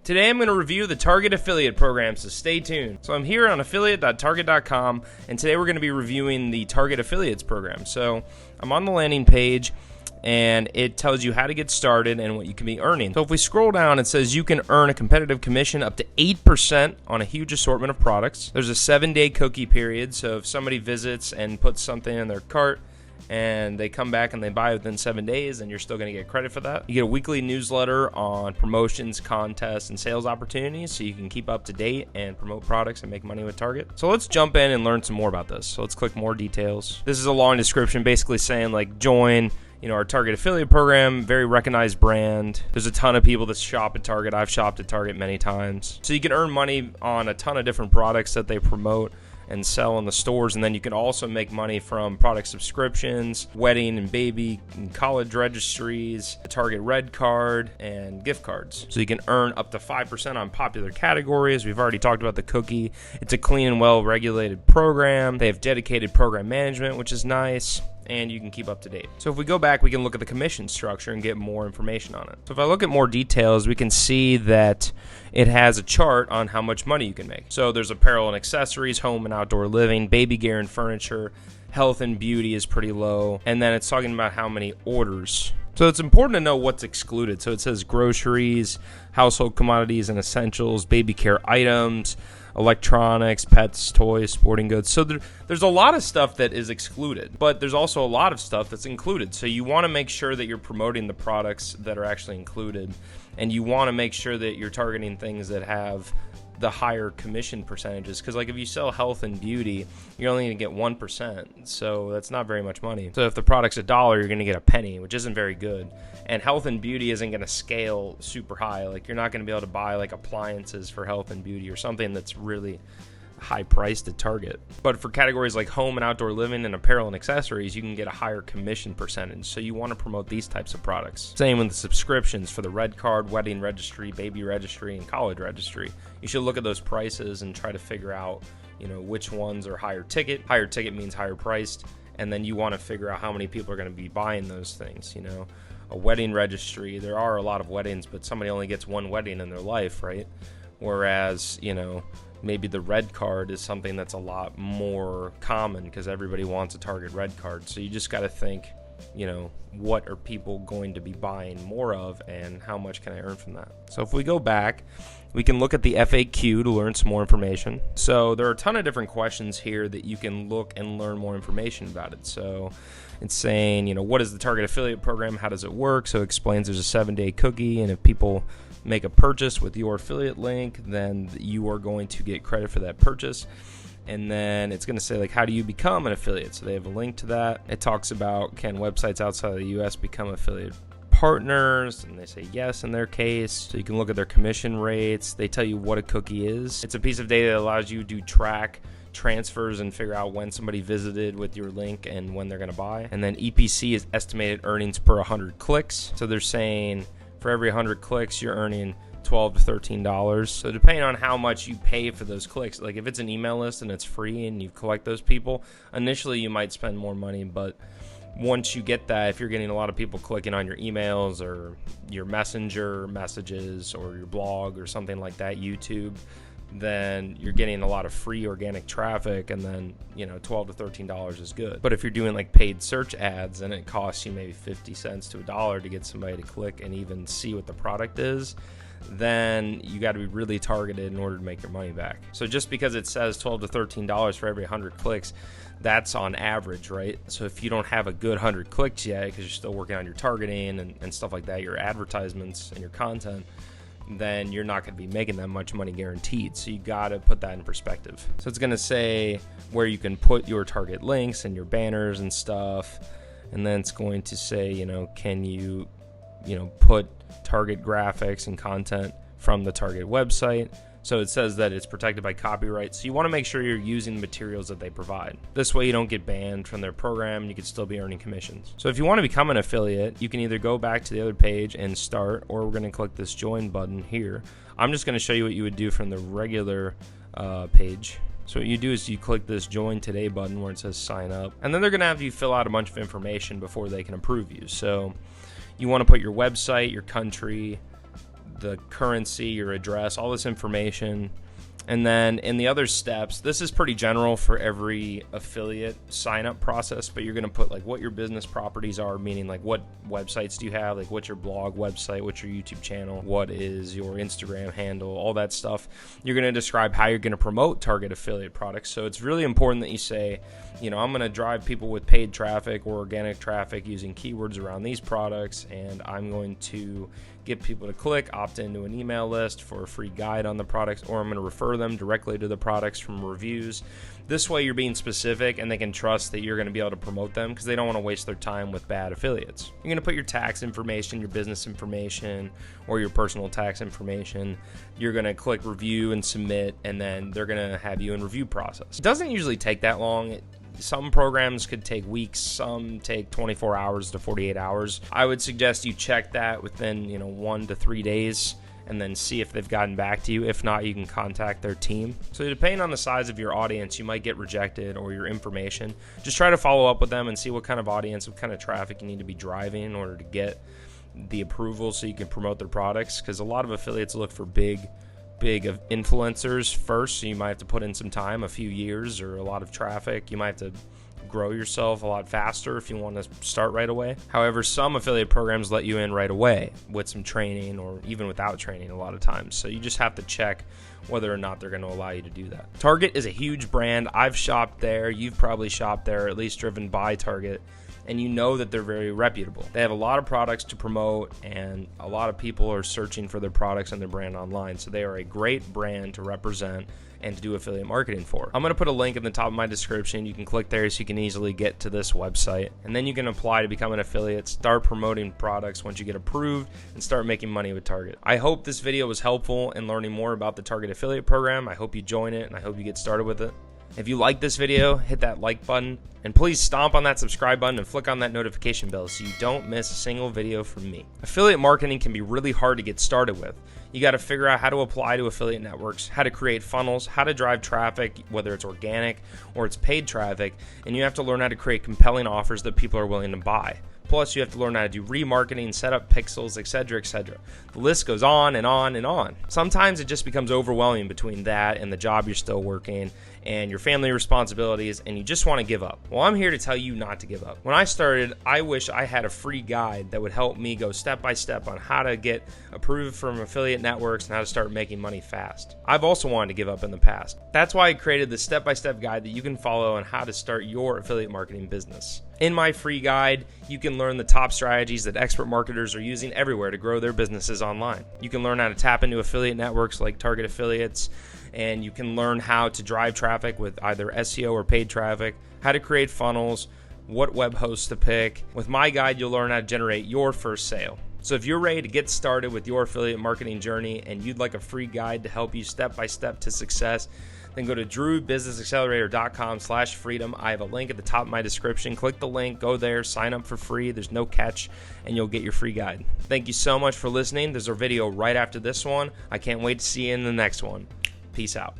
Today I'm going to review the Target affiliate program, so stay tuned. So I'm here on affiliate.target.com, and today we're going to be reviewing the Target affiliates program. So I'm on the landing page, and it tells you how to get started and what you can be earning. So if we scroll down, it says you can earn a competitive commission up to 8% on a huge assortment of products. There's a 7-day cookie period, so if somebody visits and puts something in their cart and they come back and they buy within 7 days, and you're still going to get credit for that. You get a weekly newsletter on promotions, contests, and sales opportunities, so you can keep up to date and promote products and make money with Target. So let's jump in and learn some more about this. So let's click more details. This is a long description basically saying like join our Target affiliate program, very recognized brand. There's a ton of people that shop at Target. I've shopped at Target many times. So you can earn money on a ton of different products that they promote and sell in the stores, and then you can also make money from product subscriptions, wedding and baby and college registries, the Target Red Card, and gift cards. So you can earn up to 5% on popular categories. We've already talked about the cookie. It's a clean and well-regulated program. They have dedicated program management, which is nice, and you can keep up to date. So if we go back, we can look at the commission structure and get more information on it. So if I look at more details, we can see that it has a chart on how much money you can make. So there's apparel and accessories, home and outdoor living, baby gear and furniture, health and beauty is pretty low, and then it's talking about how many orders. So it's important to know what's excluded. So it says groceries, household commodities and essentials, baby care items, electronics, pets, toys, sporting goods. So there's a lot of stuff that is excluded, but there's also a lot of stuff that's included. So you want to make sure that you're promoting the products that are actually included, and you want to make sure that you're targeting things that have the higher commission percentages, because like if you sell health and beauty, you're only going to get 1%, so that's not very much money. So if the product's $1, you're going to get a penny, which isn't very good. And health and beauty isn't going to scale super high. Like you're not going to be able to buy like appliances for health and beauty or something that's really high priced at Target. But for categories like home and outdoor living and apparel and accessories, you can get a higher commission percentage. So you want to promote these types of products. Same with the subscriptions for the Red Card, wedding registry, baby registry, and college registry. You should look at those prices and try to figure out, which ones are higher ticket. Higher ticket means higher priced. And then you want to figure out how many people are going to be buying those things. A wedding registry, there are a lot of weddings, but somebody only gets one wedding in their life, right? Whereas, maybe the Red Card is something that's a lot more common because everybody wants a Target Red Card. So you just got to think, what are people going to be buying more of and how much can I earn from that? So if we go back, we can look at the FAQ to learn some more information. So there are a ton of different questions here that you can look and learn more information about it. So it's saying, what is the Target affiliate program? How does it work? So it explains there's a 7-day cookie, and if people make a purchase with your affiliate link, then you are going to get credit for that purchase. And then it's going to say, like, how do you become an affiliate? So they have a link to that. It talks about, can websites outside of the US become affiliate partners? And they say yes in their case. So you can look at their commission rates. They tell you what a cookie is. It's a piece of data that allows you to track transfers and figure out when somebody visited with your link and when they're going to buy. And then EPC is estimated earnings per 100 clicks. So they're saying for every 100 clicks, you're earning $12 to $13. So depending on how much you pay for those clicks, like if it's an email list and it's free and you collect those people, initially you might spend more money, but once you get that, if you're getting a lot of people clicking on your emails or your messenger messages or your blog or something like that, YouTube, then you're getting a lot of free organic traffic, and then $12 to $13 is good. But if you're doing like paid search ads and it costs you maybe 50 cents to $1 to get somebody to click and even see what the product is, then you got to be really targeted in order to make your money back. So just because it says $12 to $13 for every 100 clicks, that's on average, right? So if you don't have a good 100 clicks yet, because you're still working on your targeting and stuff like that, your advertisements and your content, then you're not going to be making that much money guaranteed. So you got to put that in perspective. So it's going to say where you can put your target links and your banners and stuff. And then it's going to say, can you, put target graphics and content from the Target website. So it says that it's protected by copyright. So you want to make sure you're using the materials that they provide. This way you don't get banned from their program and you can still be earning commissions. So if you want to become an affiliate, you can either go back to the other page and start, or we're going to click this join button here. I'm just going to show you what you would do from the regular page. So what you do is you click this join today button where it says sign up, and then they're going to have you fill out a bunch of information before they can approve you. So you want to put your website, your country, the currency, your address, all this information. And then in the other steps, this is pretty general for every affiliate sign-up process, but you're going to put like what your business properties are, meaning like what websites do you have, like what's your blog website, what's your YouTube channel, what is your Instagram handle, all that stuff. You're going to describe how you're going to promote target affiliate products. So it's really important that you say, you know, I'm going to drive people with paid traffic or organic traffic using keywords around these products, and I'm going to get people to click, opt into an email list for a free guide on the products, or I'm going to refer them directly to the products from reviews. This way you're being specific and they can trust that you're going to be able to promote them because they don't want to waste their time with bad affiliates. You're going to put your tax information, your business information, or your personal tax information. You're going to click review and submit, and then they're going to have you in review process. It doesn't usually take that long. Some programs could take weeks, some take 24 hours to 48 hours. I would suggest you check that within 1 to 3 days and then see if they've gotten back to you. If not, you can contact their team. So depending on the size of your audience, you might get rejected, or your information. Just try to follow up with them and see what kind of audience, what kind of traffic you need to be driving in order to get the approval so you can promote their products, because a lot of affiliates look for big influencers first, so you might have to put in some time, a few years, or a lot of traffic. You might have to grow yourself a lot faster if you want to start right away. However, some affiliate programs let you in right away with some training, or even without training a lot of times. So you just have to check whether or not they're going to allow you to do that. Target is a huge brand. I've shopped there. You've probably shopped there, or at least driven by Target, and you know that they're very reputable. They have a lot of products to promote, and a lot of people are searching for their products and their brand online. So they are a great brand to represent and to do affiliate marketing for. I'm going to put a link in the top of my description. You can click there so you can easily get to this website, and then you can apply to become an affiliate, start promoting products once you get approved, and start making money with Target. I hope this video was helpful in learning more about the Target affiliate program. I hope you join it, and I hope you get started with it. If you like this video, hit that like button, and please stomp on that subscribe button and flick on that notification bell so you don't miss a single video from me. Affiliate marketing can be really hard to get started with. You got to figure out how to apply to affiliate networks, how to create funnels, how to drive traffic, whether it's organic or it's paid traffic, and you have to learn how to create compelling offers that people are willing to buy. Plus, you have to learn how to do remarketing, set up pixels, etc., etc. The list goes on and on and on. Sometimes it just becomes overwhelming between that and the job you're still working and your family responsibilities, and you just want to give up. Well, I'm here to tell you not to give up. When I started, I wish I had a free guide that would help me go step by step on how to get approved from affiliate networks and how to start making money fast. I've also wanted to give up in the past. That's why I created the step-by-step guide that you can follow on how to start your affiliate marketing business. In my free guide, you can learn the top strategies that expert marketers are using everywhere to grow their businesses online. You can learn how to tap into affiliate networks like Target Affiliates, and you can learn how to drive traffic with either SEO or paid traffic, how to create funnels, what web hosts to pick. With my guide, you'll learn how to generate your first sale. So if you're ready to get started with your affiliate marketing journey and you'd like a free guide to help you step by step to success, then go to drewbusinessaccelerator.com/freedom. I have a link at the top of my description. Click the link, go there, sign up for free. There's no catch, and you'll get your free guide. Thank you so much for listening. There's a video right after this one. I can't wait to see you in the next one. Peace out.